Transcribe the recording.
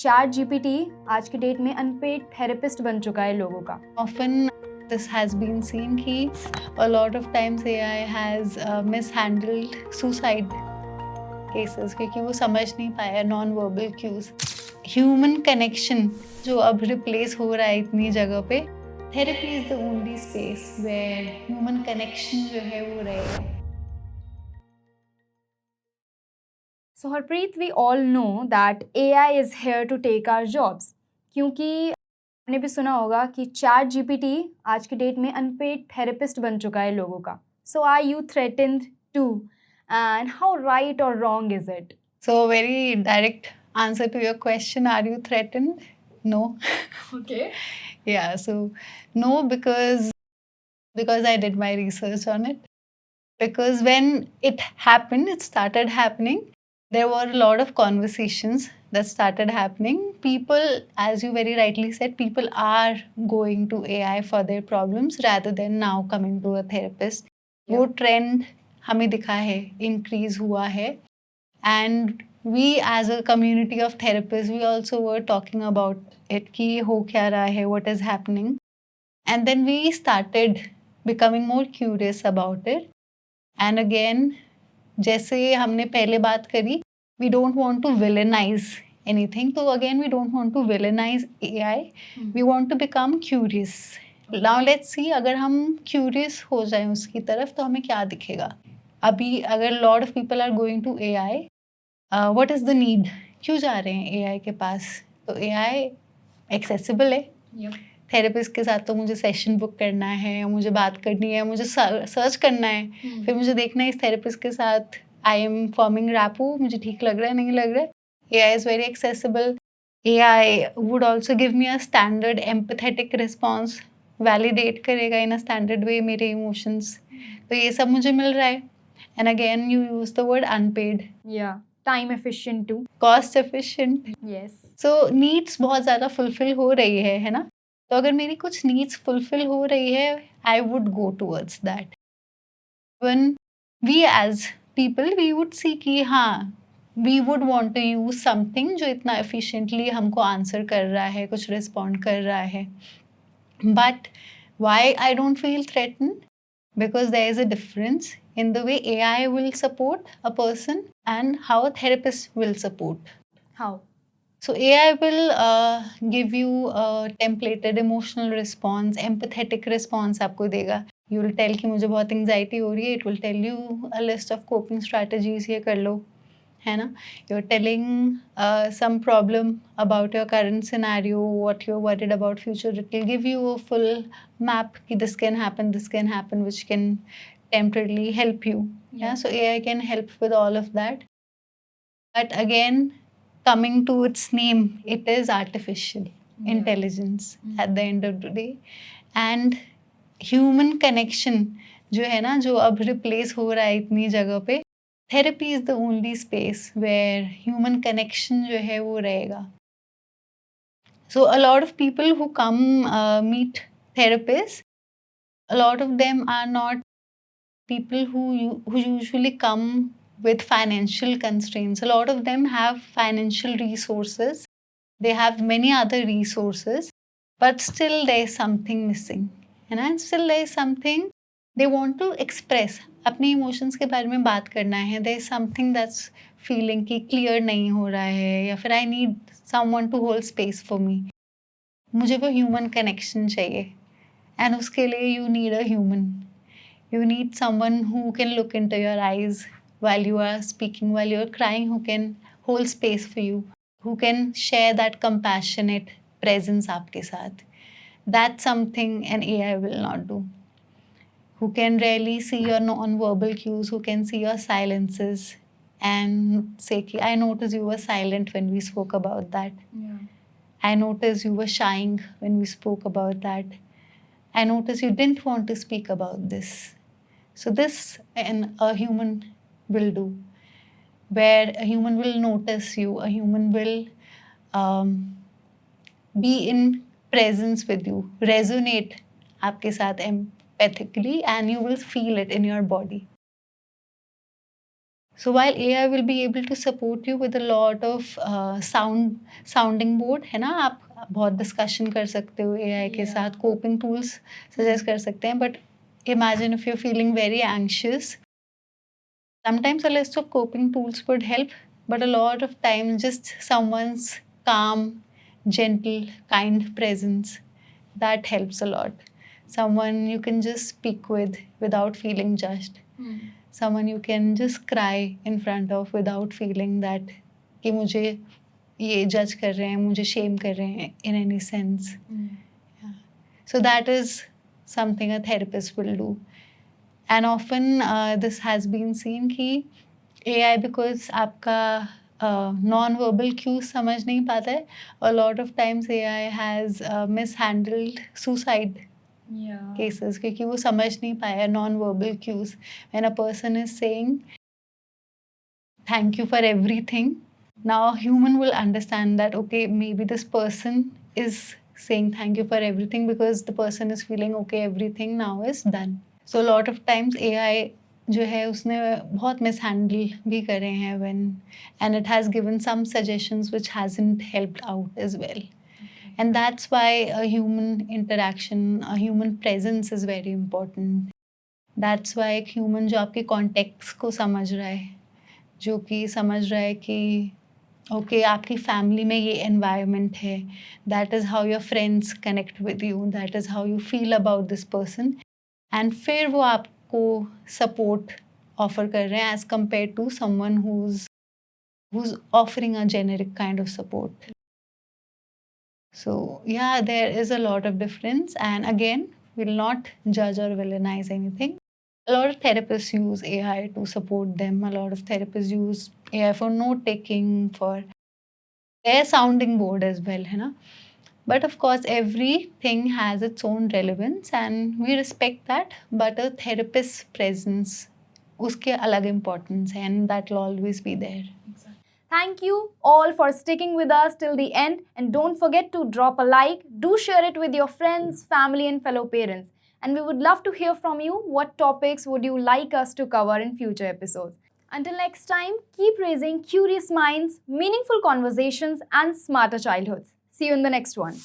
Chat GPT आज की date में अनपेड थेरेपिस्ट बन चुका है लोगों का। Often this has been seen कि a lot of times AI has mishandled suicide cases क्योंकि वो समझ नहीं पाया non verbal cues. Human connection जो अब रिप्लेस हो रहा है इतनी जगह पे, therapy is the only space where human connection जो है वो रहेगा। So Harpreet, we all know that AI is here to take our jobs, क्योंकि आपने भी सुना होगा कि चैट जीपीटी आज की डेट में अनपेड थेरेपिस्ट बन चुका है लोगों का। So are you threatened too, and how right और wrong is it? So very direct answer to your question, are you threatened? No. Okay. Yeah, so no, because I did my research on it. Because when it happened, it started happening, there were a lot of conversations that started happening. People, as you very rightly said, people are going to AI for their problems rather than now coming to a therapist. वो trend हमें दिखा है, increase हुआ है, and we as a community of therapists, we also were talking about it कि हो क्या रहा है, what is happening, and then we started becoming more curious about it. And again, जैसे हमने पहले बात करी, we don't want to villainize anything. तो again, we don't want to villainize AI. We want to become curious. Now let's see, अगर हम curious हो जाएं उसकी तरफ तो हमें क्या दिखेगा। अभी अगर lot of people are going to AI, what is the need? क्यों जा रहे हैं AI के पास? तो AI accessible है। थेरेपिस्ट के साथ तो मुझे सेशन बुक करना है, मुझे बात करनी है, मुझे सर्च करना है, फिर मुझे देखना है इस थेरेपिस्ट के साथ आई एम फॉर्मिंग रैपो, मुझे ठीक लग रहा है नहीं लग रहा है। AI is very accessible. AI would also give me a standard empathetic response, validate करेगा इन अ स्टैंडर्ड वे मेरे इमोशंस। तो ये सब मुझे मिल रहा है। And again you use the word unpaid. या time efficient too. Cost efficient. Yes. So needs बहुत ज़्यादा फुलफिल हो रही है ना। तो अगर मेरी कुछ नीड्स फुलफिल हो रही है, I would go towards that. When we as people we would see कि हाँ, we would want to use something जो इतना एफिशिएंटली हमको आंसर कर रहा है, कुछ रिस्पॉन्ड कर रहा है। But why I don't feel threatened? Because there is a difference in the way AI will support a person and how a therapist will support. How? So AI will give you a templated emotional response, empathetic response आपको देगा. You will tell कि मुझे बहुत anxiety हो रही है. It will tell you a list of coping strategies. ये कर लो, है ना? You're telling some problem about your current scenario, what you're worried about future. It will give you a full map कि this can happen, which can temporarily help you. Yeah. So AI can help with all of that. But again, coming to its name, it is artificial intelligence at the end of the day. And human connection जो है ना, जो अब replace हो रहा है इतनी जगह पे, therapy is the only space where human connection जो है वो रहेगा. So a lot of people who come meet therapists, a lot of them are not people who usually come with financial constraints. A lot of them have financial resources. They have many other resources, but still there is something missing. And still there is something they want to express. अपने emotions के बारे में बात करना है. There is something that's feeling कि clear नहीं हो रहा है, या फिर I need someone to hold space for me. मुझे वो human connection चाहिए. And उसके लिए you need a human. You need someone who can look into your eyes while you are speaking, while you are crying, who can hold space for you, who can share that compassionate presence आपके साथ. That's something an AI will not do. Who can really see your non-verbal cues, who can see your silences and say, I noticed you were silent when we spoke about that. Yeah. I noticed you were shying when we spoke about that. I noticed you didn't want to speak about this. So this a human will do, where a human will notice you, a human will be in presence with you, resonate आपके साथ empathically, and you will feel it in your body. So while AI will be able to support you with a lot of sounding board, है ना, आप बहुत discussion कर सकते हो AI के Yeah. साथ, coping tools सजेस्ट कर सकते हैं, but imagine if you're feeling very anxious, sometimes a list of coping tools would help, but a lot of times just someone's calm, gentle, kind presence, that helps a lot. Someone you can just speak with without feeling judged. Someone you can just cry in front of without feeling that कि मुझे ये जज कर रहे हैं, मुझे Shem कर रहे हैं in any sense. Yeah. So that is something a therapist will do. And often this has been seen कि AI because आपका non-verbal cues समझ नहीं पाता है. A lot of times AI has mishandled suicide Yeah. cases क्योंकि वो समझ नहीं पाया non-verbal cues. When a person is saying thank you for everything, now a human will understand that okay, maybe this person is saying thank you for everything because the person is feeling okay, everything now is done. So a lot of times AI जो है उसने बहुत mishandle भी करे हैं when, and it has given some suggestions which hasn't helped out as well. And that's why a human interaction, a human presence is very important. That's why एक human जो आपके context को समझ रहा है, जो कि समझ रहा है कि ओके आपकी फैमिली में ये एनवायरनमेंट है, that is how your friends connect with you, that is how you feel about this person, and फिर वो आपको सपोर्ट ऑफर कर रहे हैं as compared to someone who's offering a generic kind of support. So yeah, there is a lot of difference, and again, we'll not judge or villainize anything. A lot of therapists use AI to support them. A lot of therapists use AI for note taking, for their sounding board as well, है ना? But of course, everything has its own relevance, and we respect that. But a therapist's presence, उसके अलग importance है, and that will always be there. Thank you all for sticking with us till the end, and don't forget to drop a like, do share it with your friends, family and fellow parents. And we would love to hear from you. What topics would you like us to cover in future episodes? Until next time, keep raising curious minds, meaningful conversations and smarter childhoods. See you in the next one.